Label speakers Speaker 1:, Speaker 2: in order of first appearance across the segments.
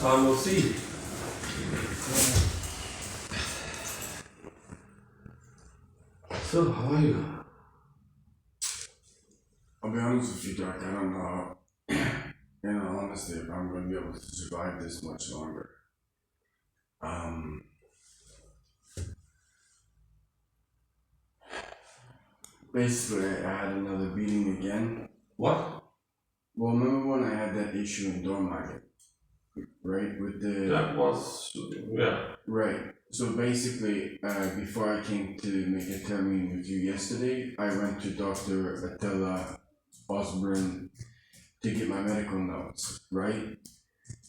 Speaker 1: time no see. So, how are you?
Speaker 2: I'll be honest with you, Doc, I don't know, in all honesty, if I'm going to be able to survive this much longer. Basically, I had another beating again.
Speaker 1: What?
Speaker 2: Well, remember when I had that issue in Dormagen, right? With the...
Speaker 1: That was, yeah.
Speaker 2: Right. So basically, before I came to make a termine with you yesterday, I went to Dr. Atilla, Ozburun, to get my medical notes, right?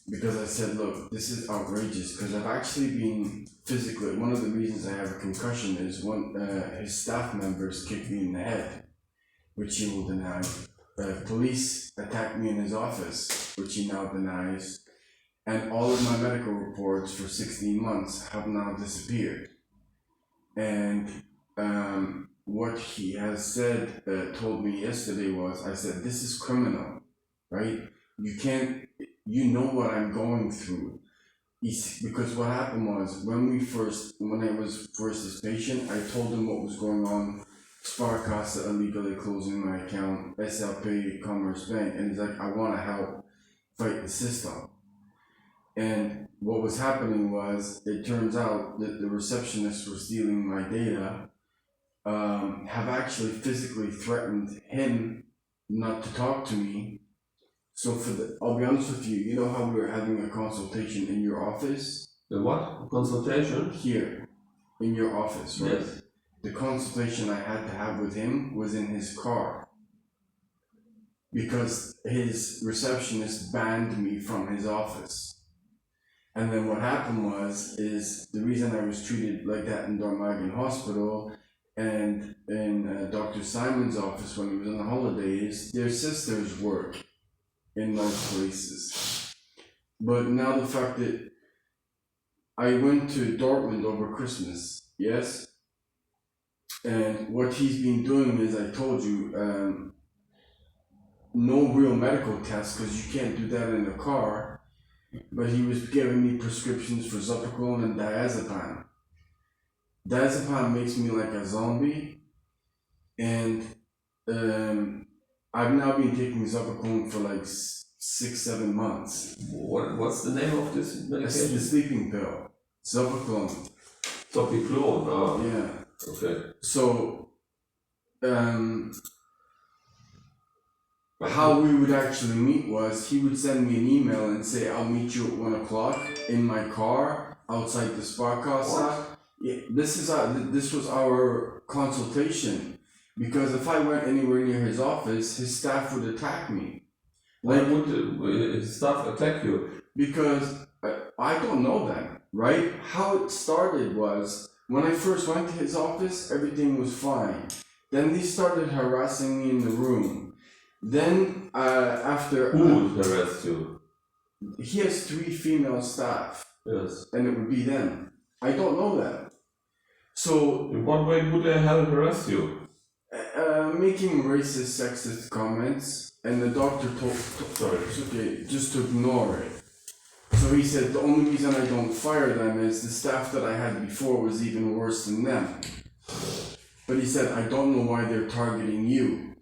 Speaker 2: Because I said, look, this is outrageous, because I've actually been physically, one of the reasons I have a concussion is one, his staff members kicked me in the head, which he will deny. Police attacked me in his office, which he now denies. And all of my medical reports for 16 months have now disappeared. And what he has said, told me yesterday was, I said, this is criminal, right? You can't, you know what I'm going through. Because what happened was, when I was first his patient, I told him what was going on, Sparkassa illegally closing my account, SLP, Commerce Bank, and he's like, I want to help fight the system. And what was happening was, it turns out that the receptionists were stealing my data, have actually physically threatened him not to talk to me. So I'll be honest with you, you know how we were having a consultation in your office?
Speaker 1: The what? Consultation?
Speaker 2: Here, in your office, right?
Speaker 1: Yes.
Speaker 2: The consultation I had to have with him was in his car. Because his receptionist banned me from his office. And then what happened is the reason I was treated like that in Dormagen Hospital and in Dr. Simon's office when he was on the holidays, their sisters work in those places. But now the fact that I went to Dortmund over Christmas, yes? And what he's been doing is, I told you, no real medical tests because you can't do that in the car. But he was giving me prescriptions for Zopiclone and diazepam. Diazepam makes me like a zombie, and I've now been taking Zopiclone for like 6-7 months.
Speaker 1: What's the name of this medication?
Speaker 2: It's the sleeping pill, Zopiclone.
Speaker 1: Zopiclone,
Speaker 2: Yeah.
Speaker 1: Okay.
Speaker 2: So, how we would actually meet was, he would send me an email and say, I'll meet you at 1 o'clock in my car outside the Sparkassa. Yeah, this was our consultation, because if I went anywhere near his office, his staff would attack me.
Speaker 1: Why would his staff attack you?
Speaker 2: Because I don't know that, right? How it started was, when I first went to his office, everything was fine. Then they started harassing me in the room. Then after...
Speaker 1: Who would harass you?
Speaker 2: He has 3 female staff.
Speaker 1: Yes.
Speaker 2: And it would be them. I don't know that. So...
Speaker 1: In what way would they harass you?
Speaker 2: Making racist, sexist comments, and the doctor told... Sorry, it's okay, just to ignore it. So he said, the only reason I don't fire them is the staff that I had before was even worse than them. But he said, I don't know why they're targeting you.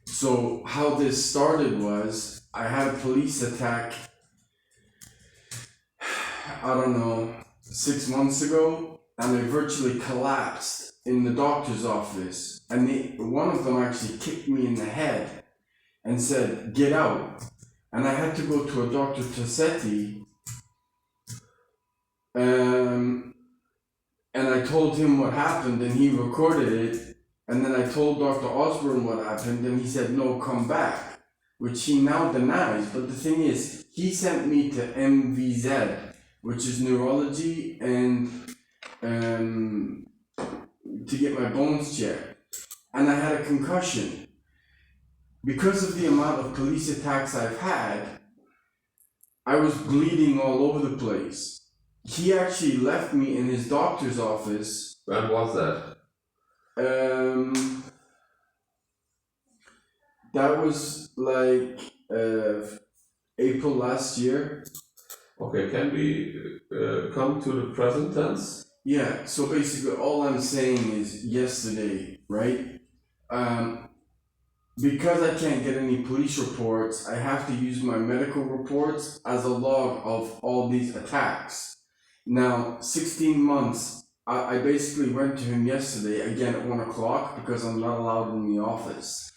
Speaker 2: So how this started was, I had a police attack, I don't know, 6 months ago, and I virtually collapsed in the doctor's office. And one of them actually kicked me in the head and said, get out. And I had to go to a Dr. Tossetti, and I told him what happened, and he recorded it. And then I told Dr. Ozburun what happened, and he said, no, come back, which he now denies. But the thing is, he sent me to MVZ, which is neurology, and to get my bones checked. And I had a concussion. Because of the amount of police attacks I've had, I was bleeding all over the place. He actually left me in his doctor's office.
Speaker 1: When was that?
Speaker 2: That was like April last year.
Speaker 1: Okay, can we come to the present tense?
Speaker 2: Yeah, so basically all I'm saying is yesterday, right? Because I can't get any police reports, I have to use my medical reports as a log of all these attacks. Now, 16 months, I basically went to him yesterday, again at 1 o'clock, because I'm not allowed in the office.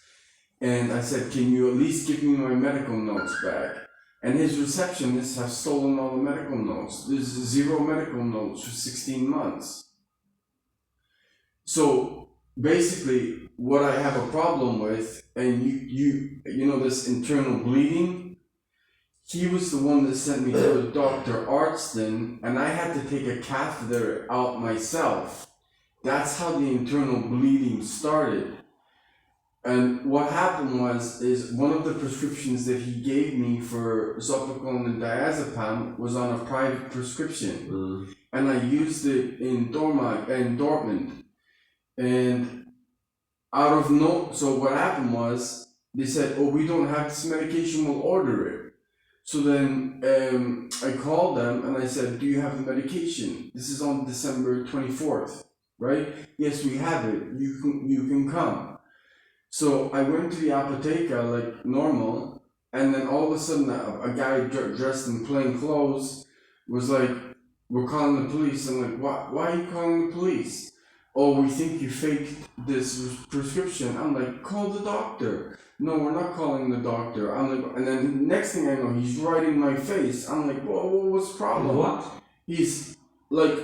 Speaker 2: And I said, can you at least give me my medical notes back? And his receptionists have stolen all the medical notes. There's 0 medical notes for 16 months. So basically, what I have a problem with, and you know this internal bleeding, he was the one that sent me to Dr. Artston, and I had to take a catheter out myself. That's how the internal bleeding started. And what happened is one of the prescriptions that he gave me for Zopiclone and diazepam was on a private prescription. And I used it in Dortmund. And so what happened was, they said, oh, we don't have this medication, we'll order it. So then I called them and I said, do you have the medication? This is on December 24th, right? Yes, we have it, you can come. So I went to the apotheca like normal, and then all of a sudden a guy dressed in plain clothes was like, we're calling the police. I'm like, why are you calling the police? Oh, we think you faked this prescription. I'm like, call the doctor. No, we're not calling the doctor. I'm like, and then next thing I know, he's right in my face. I'm like, whoa, what's the problem?
Speaker 1: What?
Speaker 2: He's like...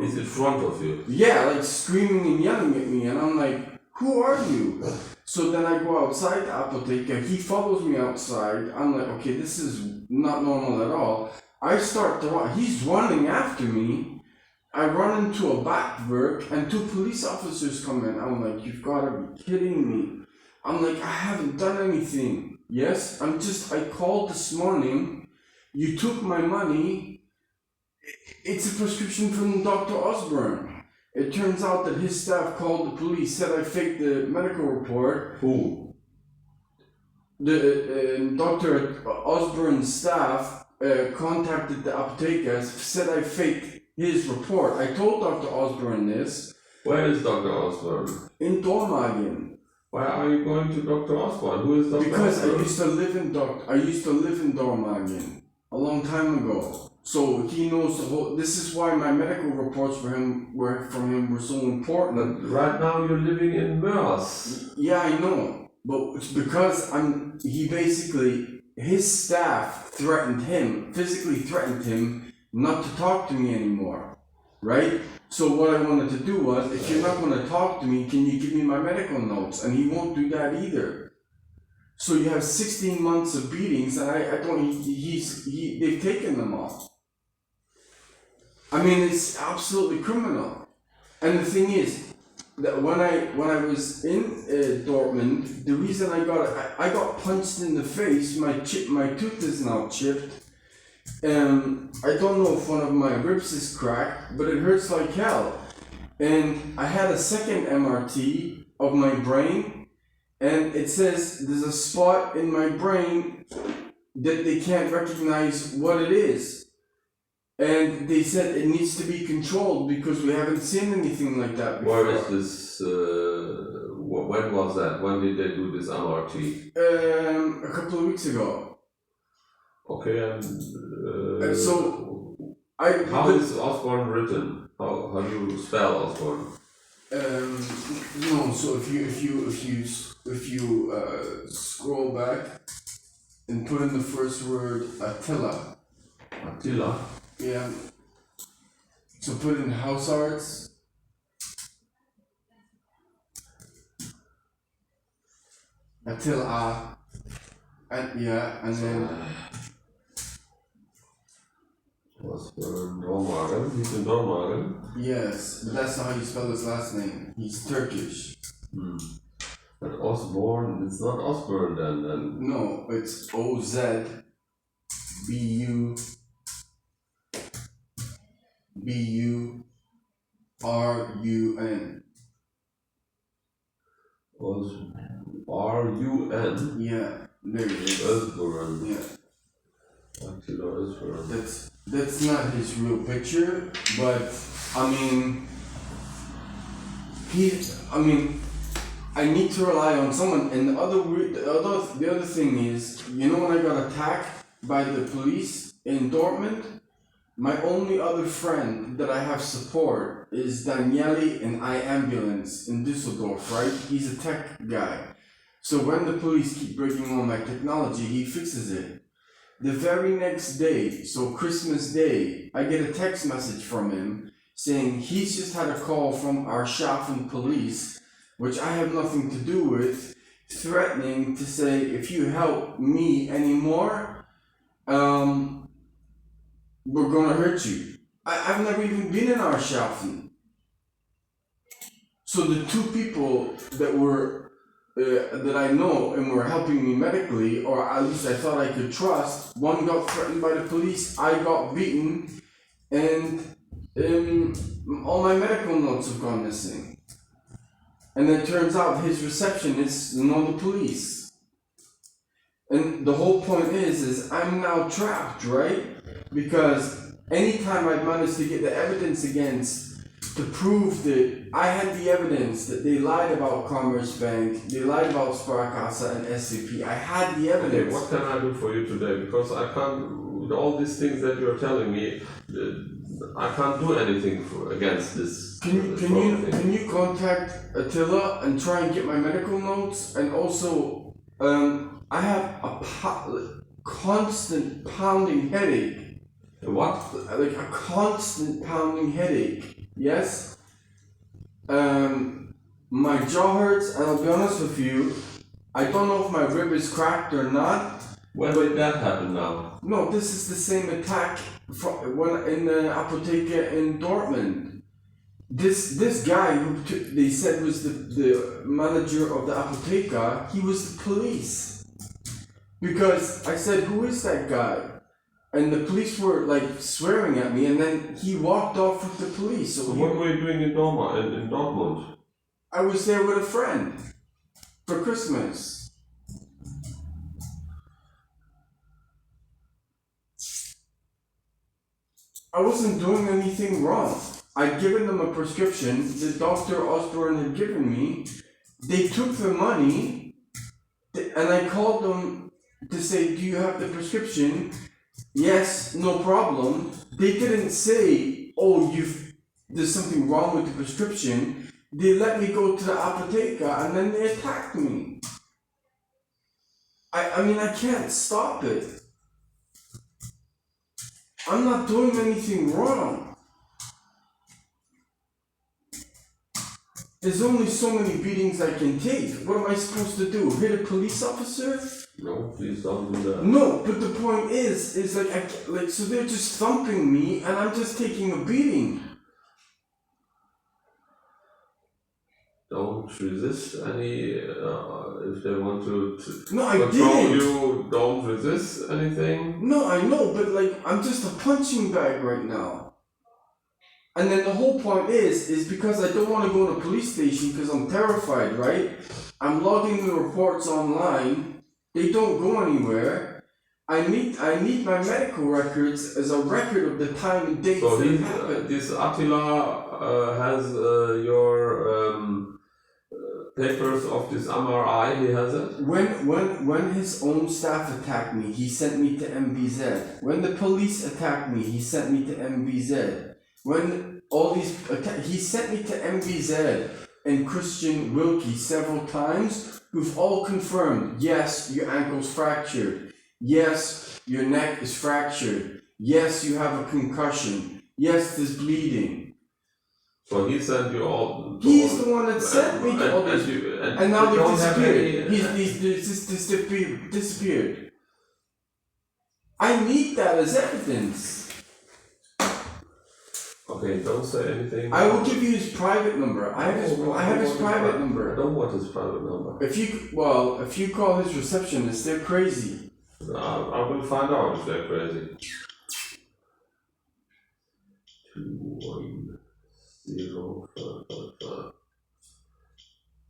Speaker 1: He's in front of you.
Speaker 2: Yeah, like screaming and yelling at me, and I'm like, who are you? So then I go outside the apotheca, he follows me outside. I'm like, okay, this is not normal at all. I start to run, he's running after me. I run into a backwork and 2 police officers come in. I'm like, you've got to be kidding me. I'm like, I haven't done anything. Yes, I called this morning. You took my money. It's a prescription from Dr. Ozburun. It turns out that his staff called the police, said I faked the medical report.
Speaker 1: Who?
Speaker 2: The Dr. Ozburun's staff contacted the apothecas, said I faked his report. I told Dr. Ozburun this.
Speaker 1: Where is Dr. Ozburun?
Speaker 2: In Dormagen.
Speaker 1: Why are you going to Dr. Ozburun? Who is Dr.
Speaker 2: Because
Speaker 1: Ozburun?
Speaker 2: I used to live in Dormagen a long time ago. So he knows the whole. This is why my medical reports from him were so important.
Speaker 1: But right now you're living in Mörs.
Speaker 2: Yeah, I know, but it's because his staff physically threatened him not to talk to me anymore, right? So what I wanted to do was, if you're not going to talk to me, can you give me my medical notes? And he won't do that either. So you have 16 months of beatings, and they've taken them all. I mean, it's absolutely criminal. And the thing is, that when I was in Dortmund, the reason I got punched in the face, my tooth is now chipped. I don't know if one of my ribs is cracked, but it hurts like hell. And I had a second MRT of my brain, and it says there's a spot in my brain that they can't recognize what it is. And they said it needs to be controlled because we haven't seen anything like that before.
Speaker 1: Where is this, when was that? When did they do this MRT?
Speaker 2: A couple of weeks ago.
Speaker 1: Okay, and
Speaker 2: so
Speaker 1: how is Osborne written? How do you spell Osborne?
Speaker 2: No, so if you scroll back and put in the first word Atilla.
Speaker 1: Atilla?
Speaker 2: Yeah. So put in house arts. Atilla. And then.
Speaker 1: Osborne Dormagen. He's in Dormagen.
Speaker 2: Yes, but that's not how you spell his last name. He's Turkish.
Speaker 1: But Osborne, it's not Osborne then.
Speaker 2: No, it's Ozburun.
Speaker 1: R-U-N?
Speaker 2: Yeah, there it is.
Speaker 1: Ozburun.
Speaker 2: Yeah.
Speaker 1: Attila Ozburun.
Speaker 2: That's not his real picture, but I mean, I need to rely on someone. And the other thing is, you know, when I got attacked by the police in Dortmund, my only other friend that I have support is Daniele in iAmbulance in Düsseldorf, right? He's a tech guy. So when the police keep breaking all my technology, he fixes it. The very next day, so Christmas Day, I get a text message from him saying he's just had a call from our Schaffen police, which I have nothing to do with, threatening to say, if you help me anymore, we're gonna hurt you. I've never even been in our Schaffen. So the two people that were that I know and were helping me medically, or at least I thought I could trust, one got threatened by the police, I got beaten, and all my medical notes have gone missing. And it turns out his receptionists know the police. And the whole point is I'm now trapped, right? Because anytime I've managed to get the evidence against to prove that I had the evidence that they lied about Commerzbank, they lied about Sparkasse and SAP, I had the evidence.
Speaker 1: Okay, what can I do for you today? Because I can't, with all these things that you're telling me, I can't do anything against this.
Speaker 2: Can you contact Atilla and try and get my medical notes? And also, I have a constant pounding headache.
Speaker 1: What?
Speaker 2: Like a constant pounding headache. Yes. My jaw hurts, and I'll be honest with you, I don't know if my rib is cracked or not.
Speaker 1: When did that happen now?
Speaker 2: No, this is the same attack when in the Apotheke in Dortmund. This guy who they said was the manager of the Apotheke, he was the police. Because I said, who is that guy? And the police were like swearing at me, and then he walked off with the police.
Speaker 1: So what were you doing in Dortmund?
Speaker 2: I was there with a friend for Christmas. I wasn't doing anything wrong. I'd given them a prescription that Dr. Ozburun had given me. They took the money, and I called them to say, do you have the prescription? Yes, no problem. They didn't say, oh, there's something wrong with the prescription. They let me go to the apotheke and then they attacked me. I mean, I can't stop it. I'm not doing anything wrong. There's only so many beatings I can take. What am I supposed to do? Hit a police officer?
Speaker 1: No, please don't do that.
Speaker 2: No, but the point is so they're just thumping me and I'm just taking a beating.
Speaker 1: Don't resist any, if they want to
Speaker 2: no,
Speaker 1: control you, don't resist anything.
Speaker 2: No, I know, but I'm just a punching bag right now. And then the whole point is because I don't want to go to a police station because I'm terrified, right? I'm logging the reports online. They don't go anywhere. I need my medical records as a record of the time and date that it happened.
Speaker 1: This Attila has your papers of this MRI. He has it.
Speaker 2: When his own staff attacked me, he sent me to MBZ. When the police attacked me, he sent me to MBZ. When all these he sent me to MBZ and Christian Wilkie several times, who've all confirmed, yes, your ankle's fractured. Yes, your neck is fractured. Yes, you have a concussion. Yes, there's bleeding.
Speaker 1: So he sent you all.
Speaker 2: He's the one that sent me to all this. And now they've disappeared. He's disappeared. I need that as evidence.
Speaker 1: Okay, don't say anything.
Speaker 2: I will give you his private number. I have his private number.
Speaker 1: I don't want his private number.
Speaker 2: If you call his receptionist, they're crazy.
Speaker 1: I will find out if they're crazy. 21055.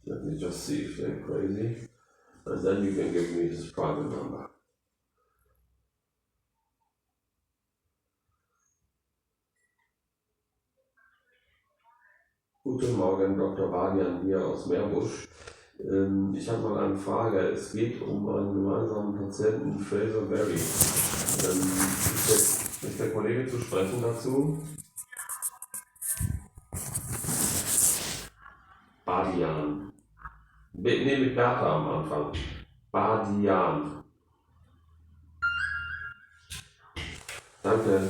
Speaker 1: Let me just see if they're crazy, and then you can give me his private number. Guten Morgen, Dr. Badiian hier aus Meerbusch. Ich habe mal eine Frage. Es geht um einen gemeinsamen Patienten, Fraser Berry. Ist der Kollege zu sprechen dazu? Badiian. Nee, mit Bertha am Anfang. Badiian. Danke.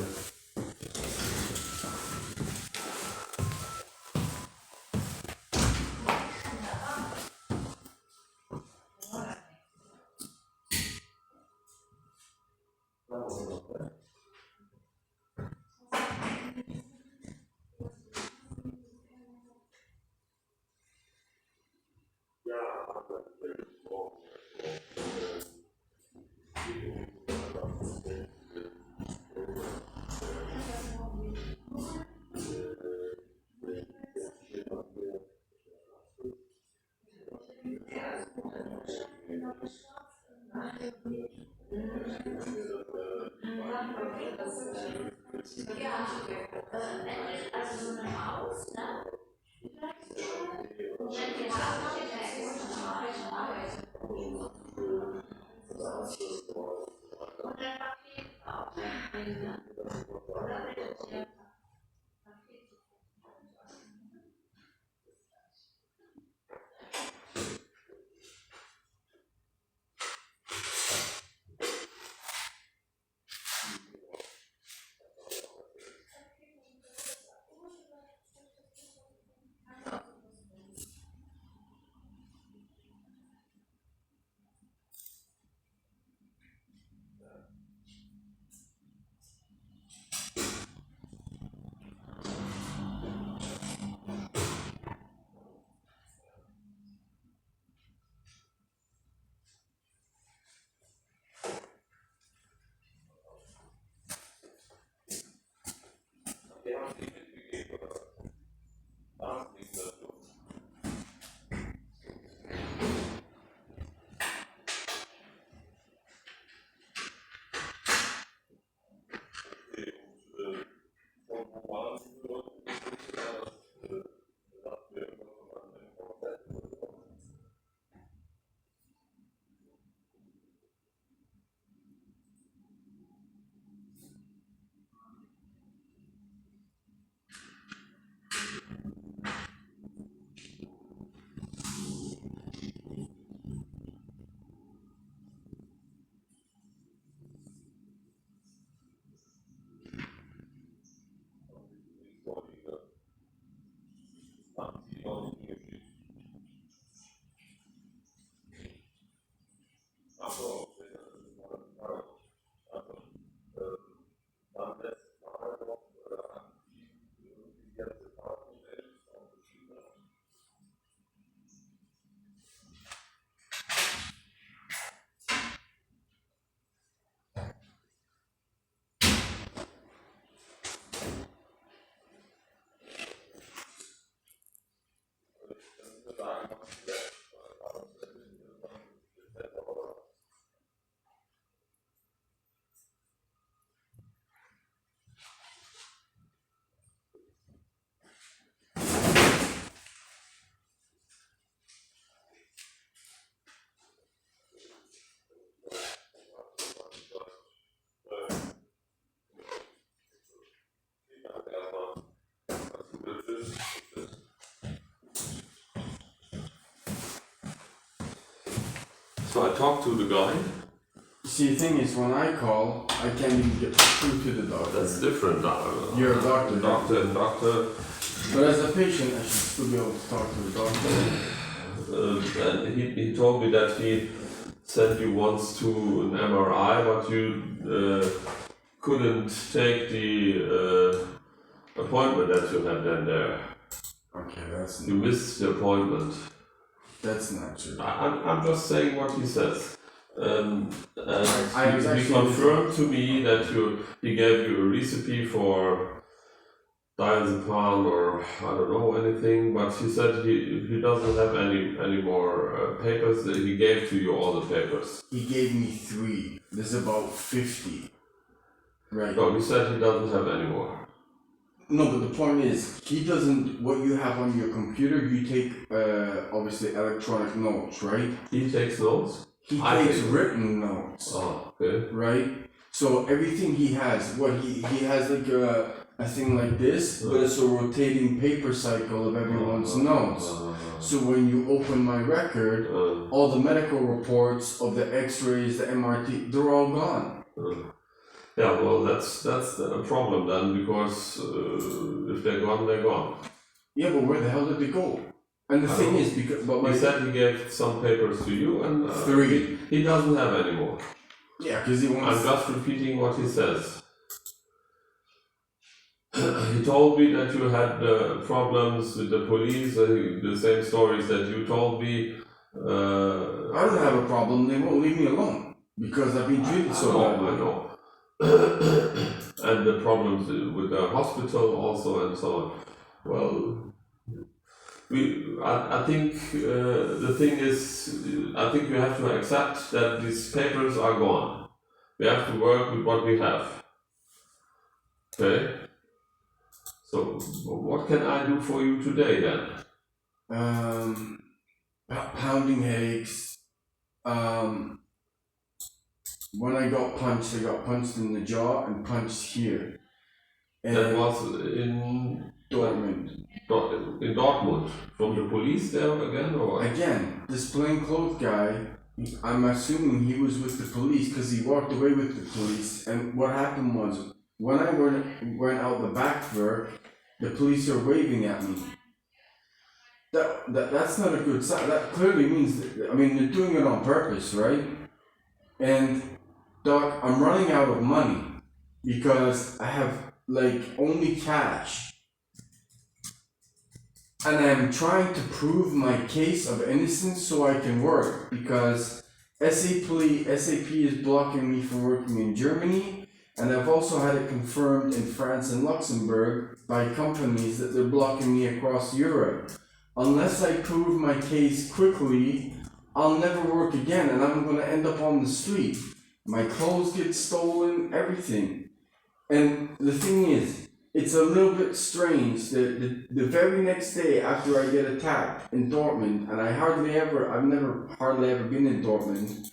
Speaker 1: So I talked to the guy.
Speaker 2: See, the thing is, when I call, I can't even get through to the doctor.
Speaker 1: That's different.
Speaker 2: You're a doctor.
Speaker 1: Doctor.
Speaker 2: But as a patient, I should still be able to talk to the doctor.
Speaker 1: And he told me that he sent you once to an MRI, but you couldn't take the appointment that you had then there.
Speaker 2: Okay,
Speaker 1: You missed the appointment.
Speaker 2: That's not true.
Speaker 1: I'm just saying what he says. And he
Speaker 2: actually
Speaker 1: confirmed to me that he gave you a recipe for diazepam or I don't know anything, but he said he doesn't have any more papers. He gave to you all the papers.
Speaker 2: He gave me 3. There's about 50. Right.
Speaker 1: No, he said he doesn't have any more.
Speaker 2: No, but the point is, he doesn't. What you have on your computer, you take obviously electronic notes, right?
Speaker 1: He takes notes?
Speaker 2: He
Speaker 1: I
Speaker 2: takes
Speaker 1: take-
Speaker 2: written notes,
Speaker 1: Oh, okay.
Speaker 2: right? So everything he has, what he has like a thing like this, but it's a rotating paper cycle of everyone's notes. So when you open my record, all the medical reports of the X-rays, the MRT, they're all gone.
Speaker 1: Yeah, well, that's a problem then, because if they're gone, they're gone.
Speaker 2: Yeah, but where the hell did they go? And the
Speaker 1: I
Speaker 2: thing
Speaker 1: don't
Speaker 2: is, because but
Speaker 1: He said he gave some papers to you, and
Speaker 2: 3.
Speaker 1: he doesn't have any more.
Speaker 2: Yeah, because he
Speaker 1: I'm
Speaker 2: wants.
Speaker 1: just repeating what he says. He told me that you had problems with the police, the same stories that you told me.
Speaker 2: I don't have a problem. They won't leave me alone because I've been treated so badly.
Speaker 1: I know. And the problems with the hospital also, and so on. Well, I think the thing is, I think we have to accept that these papers are gone. We have to work with what we have. Okay? So, what can I do for you today then?
Speaker 2: Pounding headaches. When I got punched in the jaw and punched here. And
Speaker 1: That was in
Speaker 2: Dortmund.
Speaker 1: In Dortmund, from the police there again, or what?
Speaker 2: Again, this plainclothes guy, I'm assuming he was with the police because he walked away with the police. And what happened was, when I went out the back door, the police are waving at me. That's not a good sign. That clearly means that, I mean, they're doing it on purpose, right? And Doc, I'm running out of money because I have like only cash. And I'm trying to prove my case of innocence so I can work because SAP is blocking me from working in Germany, and I've also had it confirmed in France and Luxembourg by companies that they're blocking me across Europe. Unless I prove my case quickly, I'll never work again and I'm gonna end up on the street. My clothes get stolen, everything. And the thing is, it's a little bit strange that the very next day after I get attacked in Dortmund, and I've never hardly ever been in Dortmund,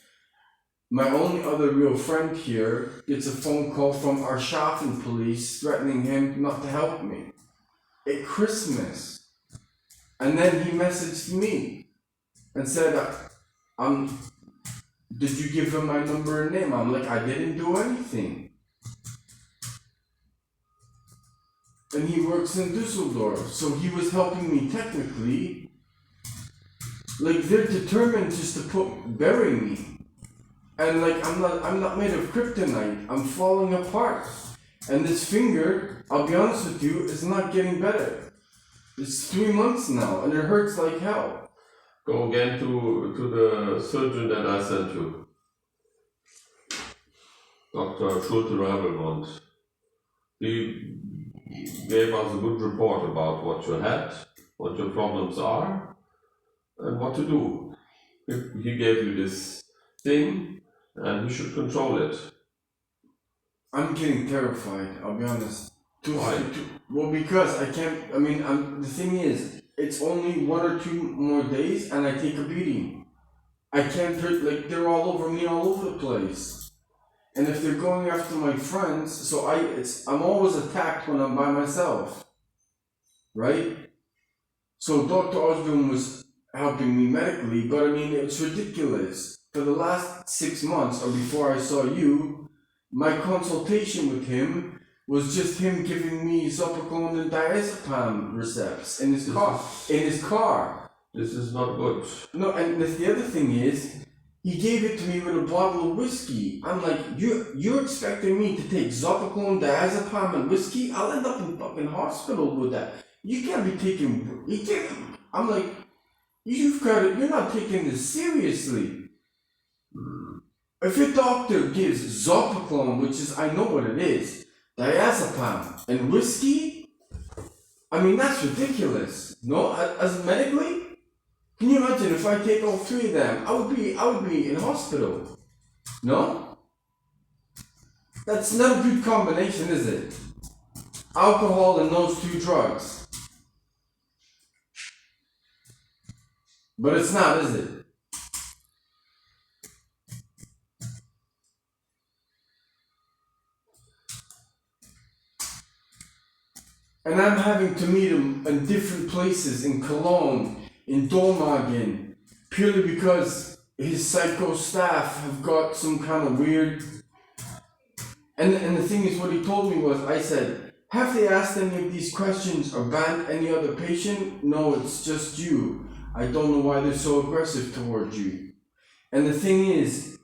Speaker 2: my only other real friend here gets a phone call from our Schaffen police threatening him not to help me at Christmas. And then he messaged me and said, did you give him my number and name? I'm like, I didn't do anything. And he works in Düsseldorf, so he was helping me technically. Like, they're determined just to bury me. And like, I'm not made of kryptonite. I'm falling apart. And this finger, I'll be honest with you, is not getting better. It's 3 months now, and it hurts like hell.
Speaker 1: Go again to the surgeon that I sent you. Dr. Schulte-Rabelmont. He gave us a good report about what you had, what your problems are, and what to do. He gave you this thing, and you should control it.
Speaker 2: I'm getting terrified, I'll be honest.
Speaker 1: Why?
Speaker 2: Well, because I can't, the thing is, it's only 1 or 2 more days and I take a beating. I can't, they're all over me all over the place. And if they're going after my friends, so I'm always attacked when I'm by myself. Right? So Dr. Ozburun was helping me medically, but it's ridiculous. For the last 6 months, or before I saw you, my consultation with him was just him giving me Zopiclone and diazepam recepts in his car.
Speaker 1: This is not good.
Speaker 2: No, and the other thing is, he gave it to me with a bottle of whiskey. I'm like, you're expecting me to take Zopiclone, diazepam, and whiskey? I'll end up in fucking hospital with that. You can't be taking. I'm like, you're not taking this seriously. If your doctor gives Zopiclone, which is, I know what it is, diazepam, and whiskey, that's ridiculous. No, as medically, can you imagine if I take all 3 of them? I would be in hospital. No? That's not a good combination, is it? alcohol and those two drugs. But it's not, is it? And I'm having to meet him in different places, in Cologne, in Dormagen, purely because his psycho staff have got some kind of weird... And the thing is, what he told me was, I said, have they asked any of these questions or banned any other patient? No, it's just you. I don't know why they're so aggressive towards you. And the thing is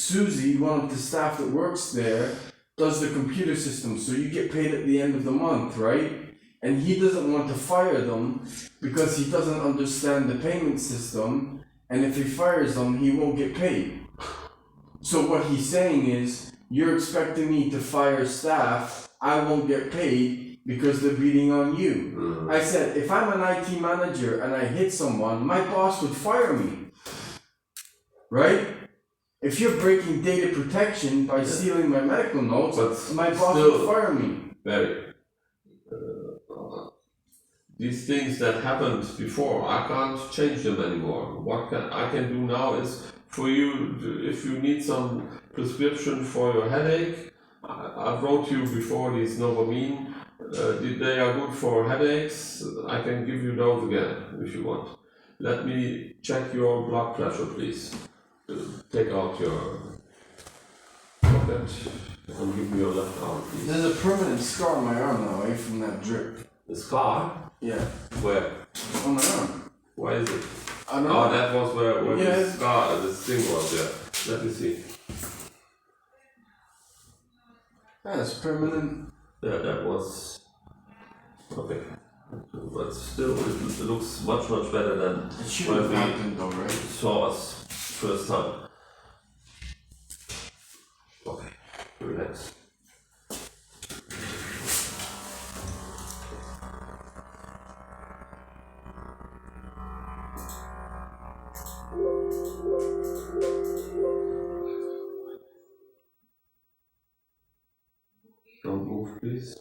Speaker 2: Susie, one of the staff that works there, does the computer system, so you get paid at the end of the month, right? And he doesn't want to fire them because he doesn't understand the payment system, and if he fires them, he won't get paid. So what he's saying is, you're expecting me to fire staff, I won't get paid because they're beating on you. I said, if I'm an IT manager and I hit someone, my boss would fire me, right? If you're breaking data protection by stealing my medical notes, but my boss will fire me.
Speaker 1: Very. These things that happened before, I can't change them anymore. What I can do now is for you, if you need some prescription for your headache, I wrote you before these Novamine. They are good for headaches. I can give you those again if you want. Let me check your blood pressure, please. Take out your pocket and give me your left arm, please.
Speaker 2: There's a permanent scar on my arm now, eh, from that drip.
Speaker 1: The scar?
Speaker 2: Yeah.
Speaker 1: Where?
Speaker 2: On my arm.
Speaker 1: Where is it?
Speaker 2: I don't know.
Speaker 1: Oh, that was where the scar, this thing was, yeah. Let me see.
Speaker 2: That's permanent.
Speaker 1: Yeah, that was... Okay. But still, it looks much better than
Speaker 2: It should have
Speaker 1: when
Speaker 2: happened though, right?
Speaker 1: we saw us first time. Okay, relax. Don't move, please.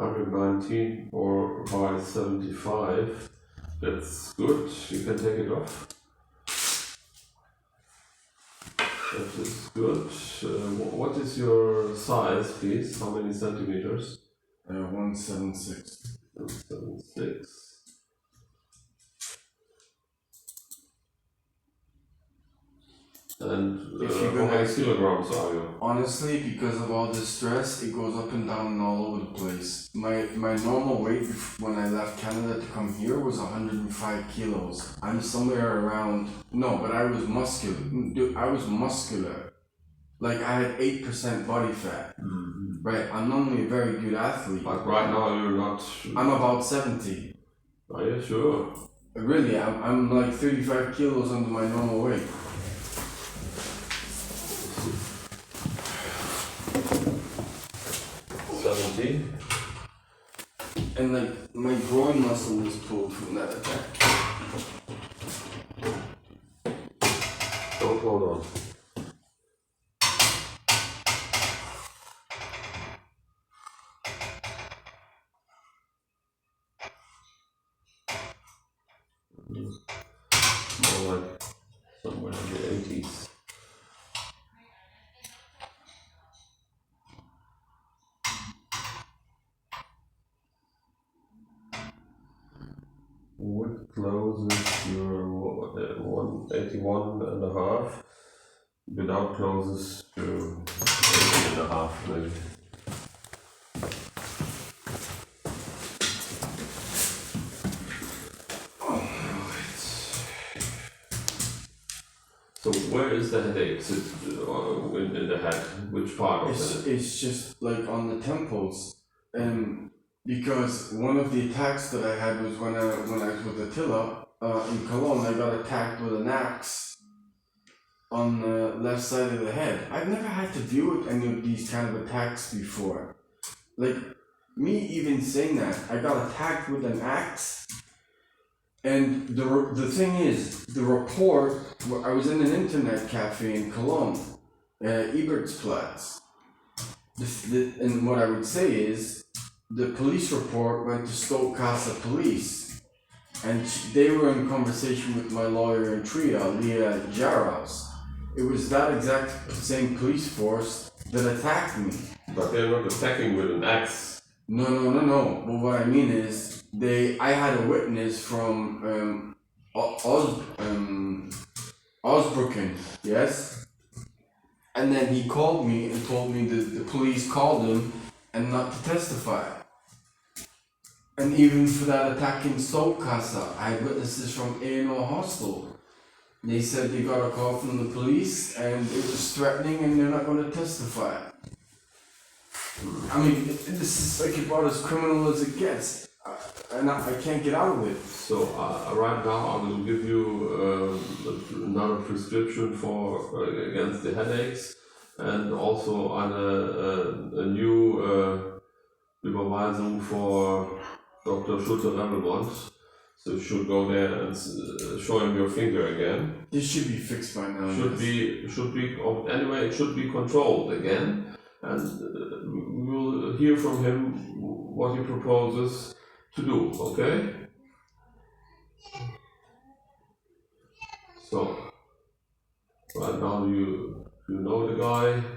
Speaker 1: $119 or by 75. That's good. You can take it off. That is good. What is your size, please? How many centimeters?
Speaker 2: 176.
Speaker 1: 176. And how many kilograms are you?
Speaker 2: Honestly, because of all this stress, it goes up and down and all over the place. My normal weight when I left Canada to come here was 105 kilos. I'm somewhere around, no, but I was muscular. Dude, I was muscular. Like I had 8% body fat.
Speaker 1: Mm-hmm.
Speaker 2: Right, I'm normally a very good athlete.
Speaker 1: But right now you're not...
Speaker 2: I'm about 70.
Speaker 1: Are you sure?
Speaker 2: Really, I'm like 35 kilos under my normal weight. And like my groin muscle was pulled from that attack.
Speaker 1: Don't hold on. More like somewhere in the 80s. What closes your 181 and a half? Without closes to 80 and a half, maybe. So where is the headache? Is it in the head? Which part of it?
Speaker 2: It's just like on the temples. Because one of the attacks that I had was when I was with Attilla in Cologne. I got attacked with an axe on the left side of the head. I've never had to deal with any of these kind of attacks before. Like, me even saying that, I got attacked with an axe. And the thing is, the report, I was in an internet cafe in Cologne, Ebertsplatz. And what I would say is, the police report went to Stoke Casa Police. And they were in conversation with my lawyer in Trier, Leah Jaros. It was that exact same police force that attacked me.
Speaker 1: But they're not attacking with an axe.
Speaker 2: No. But what I mean is, I had a witness from Ozburun, yes? And then he called me and told me that the police called him and not to testify. And even for that attack in Stoke Casa, I had witnesses from A&O Hostel. They said they got a call from the police and it was threatening and they're not going to testify. I mean, this is like about as criminal as it gets. And I can't get out of it.
Speaker 1: So right now I will give you another prescription for against the headaches and also a new Überweisung for Dr. Schulte-Rebelmont. So you should go there and show him your finger again.
Speaker 2: This should be fixed by now.
Speaker 1: Anyway, it should be controlled again. And we will hear from him what he proposes to do, okay? So, right now you know the guy.